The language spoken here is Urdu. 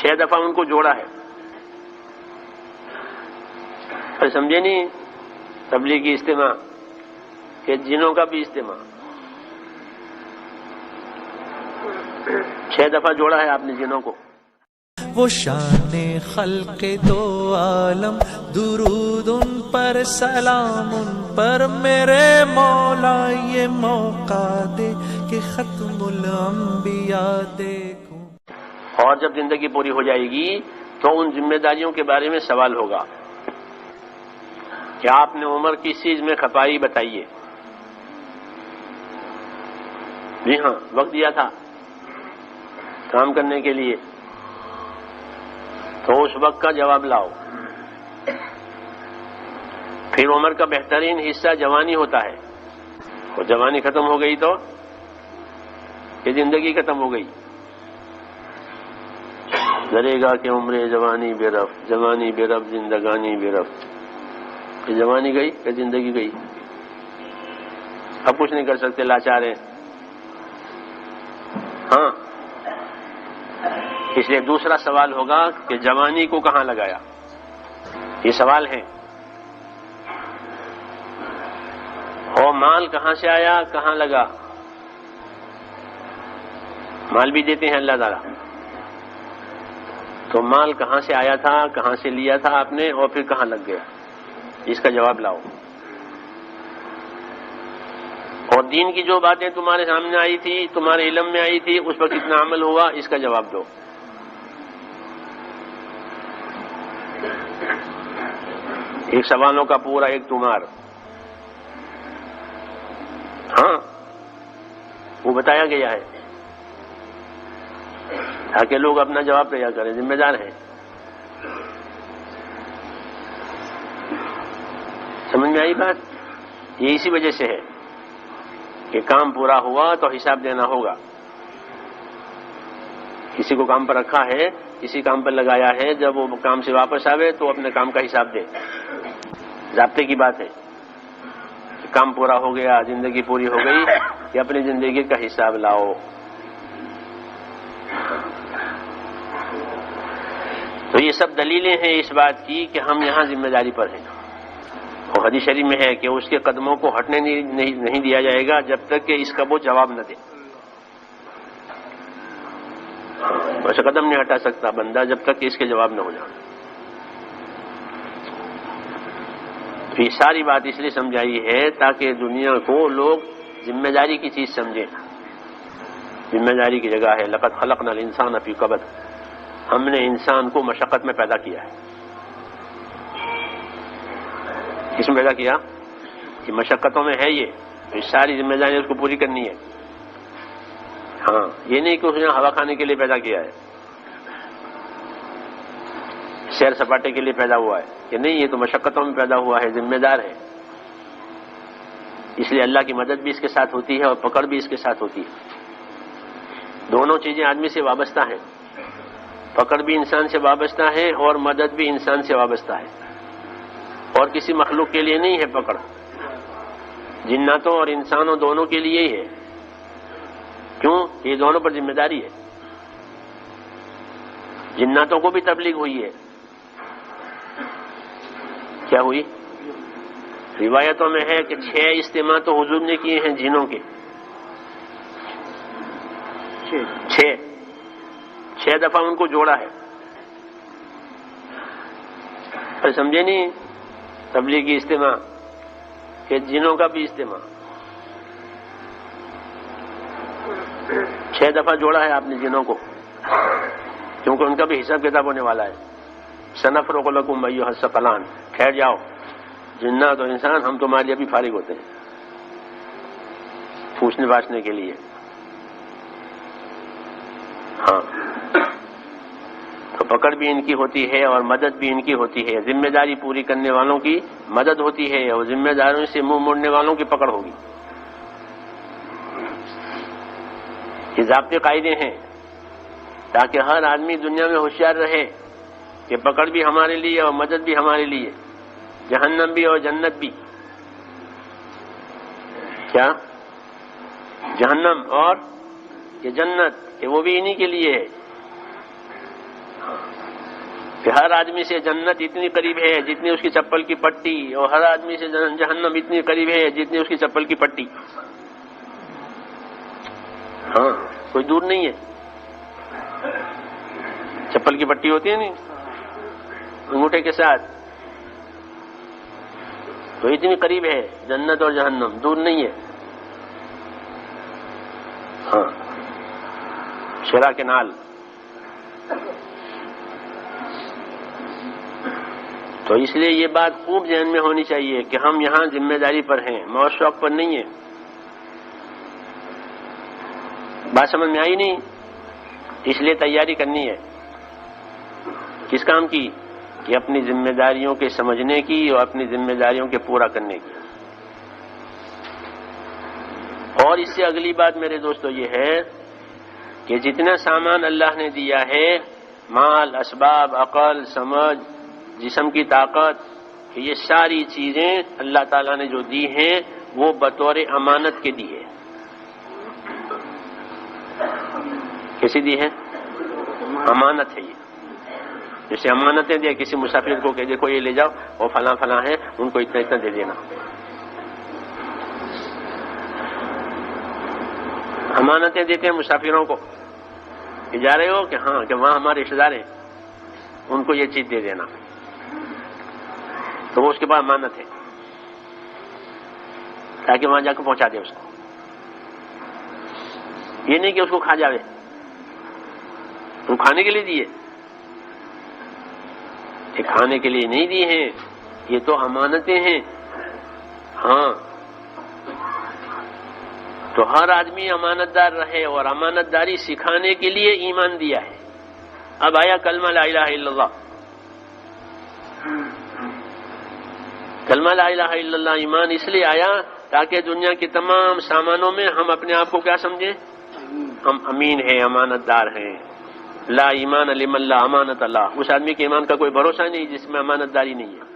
6 دفعہ ان کو جوڑا ہے. سمجھے نہیں تبلیغی اجتماع کہ جنوں کا بھی اجتماع 6 دفعہ جوڑا ہے آپ نے جنوں کو. وہ شان خلق دو عالم، درود ان پر سلام ان پر، میرے مولا یہ موقع دے کہ ختم الانبیاء دیکھوں. اور جب زندگی پوری ہو جائے گی تو ان ذمہ داریوں کے بارے میں سوال ہوگا کہ آپ نے عمر کس چیز میں کھپائی بتائیے. جی ہاں، وقت دیا تھا کام کرنے کے لیے، تو اس وقت کا جواب لاؤ. پھر عمر کا بہترین حصہ جوانی ہوتا ہے، اور جوانی ختم ہو گئی تو یہ زندگی ختم ہو گئی. ڈرے گا کہ عمر جوانی بے رفت، جوانی بے رفت زندگانی بے رفت. کہ جوانی گئی کہ زندگی گئی، اب کچھ نہیں کر سکتے، لاچار ہیں. ہاں، اس لیے دوسرا سوال ہوگا کہ جوانی کو کہاں لگایا. یہ سوال ہے. اور مال کہاں سے آیا، کہاں لگا. مال بھی دیتے ہیں اللہ تعالیٰ، تو مال کہاں سے آیا تھا، کہاں سے لیا تھا آپ نے، اور پھر کہاں لگ گیا، اس کا جواب لاؤ. اور دین کی جو باتیں تمہارے سامنے آئی تھی، تمہارے علم میں آئی تھی، اس پر کتنا عمل ہوا، اس کا جواب دو. ایک سوالوں کا پورا ایک تمہار. ہاں، وہ بتایا گیا ہے تاکہ لوگ اپنا جواب تیار کریں، ذمہ دار ہیں. سمجھ میں آئی بات؟ یہ اسی وجہ سے ہے کہ کام پورا ہوا تو حساب دینا ہوگا. کسی کو کام پر رکھا ہے، کسی کام پر لگایا ہے، جب وہ کام سے واپس آوے تو اپنے کام کا حساب دے. ضابطے کی بات ہے کہ کام پورا ہو گیا، زندگی پوری ہو گئی، کہ اپنی زندگی کا حساب لاؤ. تو یہ سب دلیلیں ہیں اس بات کی کہ ہم یہاں ذمہ داری پر ہیں. اور حدیث شریف میں ہے کہ اس کے قدموں کو ہٹنے نہیں دیا جائے گا جب تک کہ اس کا وہ جواب نہ دے. ویسے قدم نہیں ہٹا سکتا بندہ جب تک کہ اس کے جواب نہ ہو جائے. تو یہ ساری بات اس لیے سمجھائی ہے تاکہ دنیا کو لوگ ذمہ داری کی چیز سمجھیں. ذمہ داری کی جگہ ہے لقد خلقنا الانسان فی کبد. ہم نے انسان کو مشقت میں پیدا کیا ہے. کس میں پیدا کیا؟ یہ مشقتوں میں ہے. یہ ساری ذمہ داری اس کو پوری کرنی ہے. ہاں، یہ نہیں کہ اس نے ہوا کھانے کے لیے پیدا کیا ہے، سیر سپاٹے کے لیے پیدا ہوا ہے، کہ نہیں، یہ تو مشقتوں میں پیدا ہوا ہے، ذمہ دار ہے. اس لیے اللہ کی مدد بھی اس کے ساتھ ہوتی ہے اور پکڑ بھی اس کے ساتھ ہوتی ہے. دونوں چیزیں آدمی سے وابستہ ہیں. پکڑ بھی انسان سے وابستہ ہے اور مدد بھی انسان سے وابستہ ہے. اور کسی مخلوق کے لیے نہیں ہے پکڑ، جناتوں اور انسانوں دونوں کے لیے ہی ہے. کیوں؟ یہ دونوں پر ذمہ داری ہے. جناتوں کو بھی تبلیغ ہوئی ہے. کیا ہوئی؟ روایتوں میں ہے کہ 6 اجتماع تو حضور نے کیے ہیں جنوں کے. 6 دفعہ ان کو جوڑا ہے. سمجھے نہیں تبلیغی اجتماع کہ جنوں کا بھی اجتماع 6 دفعہ جوڑا ہے آپ نے جنوں کو، کیونکہ ان کا بھی حساب کتاب ہونے والا ہے. سنفرغ لکم ایھا الثقلان، ٹھہر جاؤ جنات اور انسان، ہم تمہارے لیے بھی فارغ ہوتے ہیں پوچھنے باشنے کے لیے. ہاں، تو پکڑ بھی ان کی ہوتی ہے اور مدد بھی ان کی ہوتی ہے. ذمہ داری پوری کرنے والوں کی مدد ہوتی ہے اور ذمہ داریوں سے منہ موڑنے والوں کی پکڑ ہوگی. یہ ضابطے قاعدے ہیں تاکہ ہر آدمی دنیا میں ہوشیار رہے کہ پکڑ بھی ہمارے لیے اور مدد بھی ہمارے لیے، جہنم بھی اور جنت بھی. کیا؟ جہنم اور یہ جنت، کہ وہ بھی انہی کے لیے ہے. کہ ہر آدمی سے جنت اتنی قریب ہے جتنی اس کی چپل کی پٹی، اور ہر آدمی سے جہنم اتنی قریب ہے جتنی اس کی چپل کی پٹی. ہاں کوئی دور نہیں ہے. چپل کی پٹی ہوتی ہے نہیں انگوٹھے کے ساتھ، تو اتنی قریب ہے جنت اور جہنم، دور نہیں ہے. ہاں شرا کے نال. تو اس لیے یہ بات خوب ذہن میں ہونی چاہیے کہ ہم یہاں ذمہ داری پر ہیں، موت شوق پر نہیں ہے. بات سمجھ میں آئی نہیں؟ اس لیے تیاری کرنی ہے. کس کام کی؟ کہ اپنی ذمہ داریوں کے سمجھنے کی اور اپنی ذمہ داریوں کے پورا کرنے کی. اور اس سے اگلی بات میرے دوستو یہ ہے کہ جتنا سامان اللہ نے دیا ہے، مال، اسباب، عقل، سمجھ، جسم کی طاقت، یہ ساری چیزیں اللہ تعالیٰ نے جو دی ہیں وہ بطور امانت کے دی ہے. کیسی دی ہے؟ امانت ہے. یہ جیسے امانتیں دے کسی مسافر کو کہ دیکھو یہ لے جاؤ اور فلاں فلاں ہے، ان کو اتنا اتنا دے دینا. امانتیں دیتے ہیں مسافروں کو کہ جا رہے ہو کہ ہاں کہ وہاں ہمارے رشتے دار ہیں، ان کو یہ چیز دے دینا، تو وہ اس کے بعد امانت ہے تاکہ وہاں جا کے پہنچا دے اس کو. یہ نہیں کہ اس کو کھا جاوے، تم کھانے کے لیے دیے، یہ کھانے کے لیے نہیں دی ہیں، یہ تو امانتیں ہیں. ہاں تو ہر آدمی امانت دار رہے، اور امانت داری سکھانے کے لیے ایمان دیا ہے. اب آیا کلمہ لا الہ الا اللہ. کلمہ لا الہ الا اللہ ایمان اس لیے آیا تاکہ دنیا کے تمام سامانوں میں ہم اپنے آپ کو کیا سمجھیں؟ ہم امین ہیں، امانت دار ہیں. لا ایمان لمن لا امانت اللہ. اس آدمی کے ایمان کا کوئی بھروسہ نہیں جس میں امانت داری نہیں ہے.